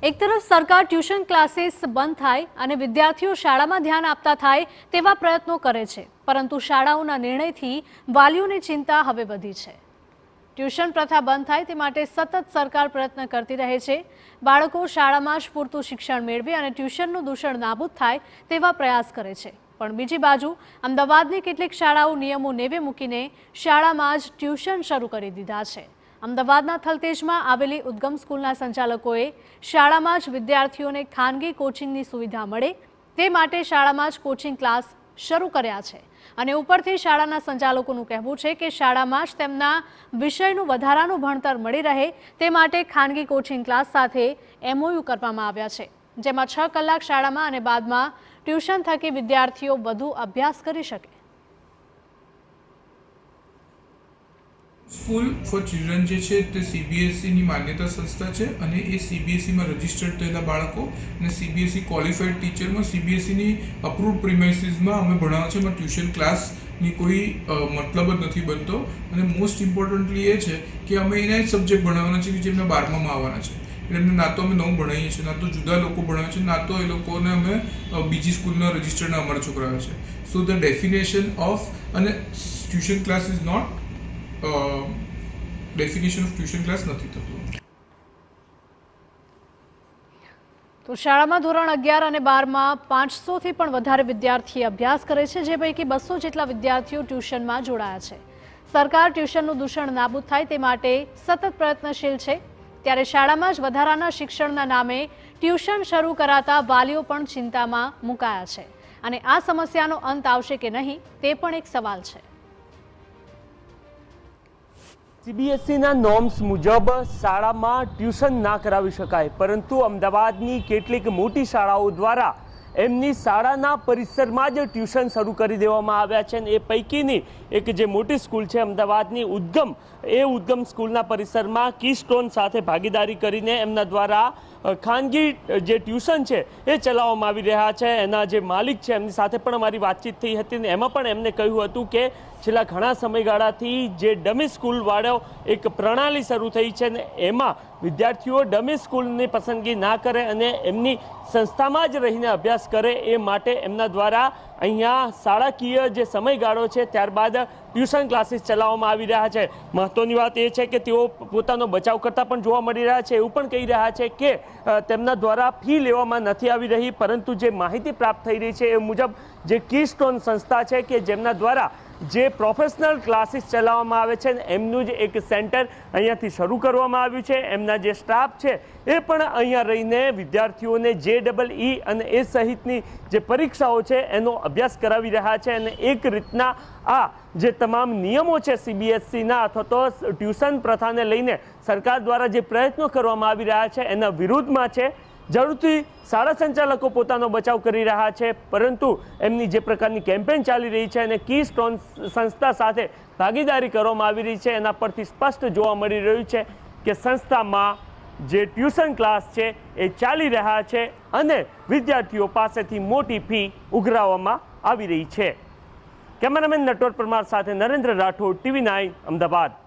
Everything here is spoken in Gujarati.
એક તરફ સરકાર ટ્યુશન ક્લાસીસ બંધ થાય અને વિદ્યાર્થીઓ શાળામાં ધ્યાન આપતા થાય તેવા પ્રયત્નો કરે છે, પરંતુ શાળાઓના નિર્ણયથી વાલીઓની ચિંતા હવે વધી છે। ટ્યુશન પ્રથા બંધ થાય તે માટે સતત સરકાર પ્રયત્ન કરતી રહે છે। બાળકો શાળામાં જ પૂરતું શિક્ષણ મેળવે અને ટ્યુશનનું દૂષણ નાબૂદ થાય તેવા પ્રયાસ કરે છે, પણ બીજી બાજુ અમદાવાદની કેટલીક શાળાઓ નિયમો નેવે મૂકીને શાળામાં જ ટ્યુશન શરૂ કરી દીધા છે। અમદાવાદના થલતેજમાં આવેલી ઉદ્ગમ સ્કૂલના સંચાલકોએ શાળામાં જ વિદ્યાર્થીઓને ખાનગી કોચિંગની સુવિધા મળે તે માટે શાળામાં જ કોચિંગ ક્લાસ શરૂ કર્યા છે અને ઉપરથી શાળાના સંચાલકોનું કહેવું છે કે શાળામાં જ તેમના વિષયનું વધારાનું ભણતર મળી રહે તે માટે ખાનગી કોચિંગ ક્લાસ સાથે MOU કરવામાં આવ્યા છે, જેમાં 6 કલાક શાળામાં અને બાદમાં ટ્યુશન થકી વિદ્યાર્થીઓ વધુ અભ્યાસ કરી શકે। સ્કૂલ ફોર ચિલ્ડ્રન જે છે તે CBSEની માન્યતા સંસ્થા છે અને એ CBSEમાં રજિસ્ટર્ડ થયેલા બાળકો અને CBSE ક્વોલિફાઈડ ટીચરમાં CBSEની અપ્રૂવડ પ્રિમાઇસીસમાં અમે ભણાવવા છે। એમાં ટ્યુશન ક્લાસની કોઈ મતલબ જ નથી બનતો અને મોસ્ટ ઇમ્પોર્ટન્ટલી એ છે કે અમે એના જ સબ્જેક્ટ ભણાવવાના છે કે જેમને 12માં આવવાના છે। એટલે એમને ના તો અમે નવું ભણાવીએ છીએ, ના તો જુદા લોકો ભણાવે છે, ના તો એ લોકોને અમે બીજી સ્કૂલના રજિસ્ટર્ડના અમારા છોકરાઓ છે। સો ધ ડેફિનેશન ઓફ અને tuition class is not definition of tuition class નથી થતું। તો શાળામાં ધોરણ 11 અને 12માં 500થી પણ વધારે વિદ્યાર્થી અભ્યાસ કરે છે, જે પૈકી 200 જેટલા વિદ્યાર્થીઓ ટ્યુશનમાં જોડાયા છે। સરકાર ટ્યુશનનું દૂષણ નાબૂદ થાય તે માટે સતત પ્રયત્નશીલ છે, ત્યારે શાળામાં જ વધારાના શિક્ષણના નામે ટ્યુશન શરૂ કરાતા વાલીઓ પણ ચિંતામાં મુકાયા છે અને આ સમસ્યાનો અંત આવશે કે નહીં તે પણ એક સવાલ છે। CBSEના નોર્મ્સ મુજબ શાળામાં ટ્યુશન ના કરાવી શકાય, પરંતુ અમદાવાદની કેટલીક મોટી શાળાઓ દ્વારા એમની શાળાના પરિસરમાં જ ટ્યુશન શરૂ કરી દેવામાં આવ્યા છે। એ પૈકીની એક જે મોટી સ્કૂલ છે અમદાવાદની ઉદ્ગમ સ્કૂલના પરિસરમાં કીસ્ટોન સાથે ભાગીદારી કરીને એમના દ્વારા ખાનગી જે ટ્યુશન છે એ ચલાવવામાં આવી રહ્યા છે। એના જે માલિક છે એમની સાથે પણ અમારી વાતચીત થઈ હતી ને એમાં પણ એમને કહ્યું હતું કે છેલ્લા ઘણા સમયગાળાથી જે ડમી સ્કૂલવાળો એક પ્રણાલી શરૂ થઈ છે ને એમાં વિદ્યાર્થીઓ ડમી સ્કૂલની પસંદગી ના કરે અને એમની સંસ્થામાં જ રહીને અભ્યાસ કરે એ માટે એમના દ્વારા અહીંયા શાળાકીય જે સમયગાળો છે ત્યારબાદ ટ્યુશન ક્લાસીસ ચલાવવામાં આવી રહ્યા છે। મહત્વની વાત એ છે કે તેઓ પોતાનો બચાવ કરતા પણ જોવા મળી રહ્યા છે, એવું પણ કહી રહ્યા છે કે તેમના દ્વારા ફી લેવામાં નથી આવી રહી, પરંતુ જે માહિતી પ્રાપ્ત થઈ રહી છે એ મુજબ જે કીસ્ટોન સંસ્થા છે કે જેમના દ્વારા જે પ્રોફેશનલ ક્લાસીસ ચલાવવામાં આવે છે એમનું જ એક સેન્ટર અહીંયાથી શરૂ કરવામાં આવ્યું છે। એમના જે સ્ટાફ છે એ પણ અહીંયા રહીને વિદ્યાર્થીઓને JEE અને એ સહિતની જે પરીક્ષાઓ છે એનો અભ્યાસ કરાવી રહ્યા છે અને એક રીતના આ જે તમામ નિયમો છે CBSEના અથવા તો ટ્યુશન પ્રથાને લઈને સરકાર દ્વારા જે પ્રયત્નો કરવામાં આવી રહ્યા છે એના વિરુદ્ધમાં છે। જરૂરથી શાળા સંચાલકો પોતાનો બચાવ કરી રહ્યા છે, પરંતુ એમની જે પ્રકારની કેમ્પેન ચાલી રહી છે અને કીસ્ટોન સંસ્થા સાથે ભાગીદારી કરવામાં આવી રહી છે એના પરથી સ્પષ્ટ જોવા મળી રહ્યું છે કે સંસ્થામાં જે ટ્યુશન ક્લાસ છે એ ચાલી રહ્યા છે અને વિદ્યાર્થીઓ પાસેથી મોટી ફી ઉઘરાવવામાં આવી રહી છે। કેમેરામેન નટવર પરમાર સાથે નરેન્દ્ર રાઠોડ, TV9 અમદાવાદ।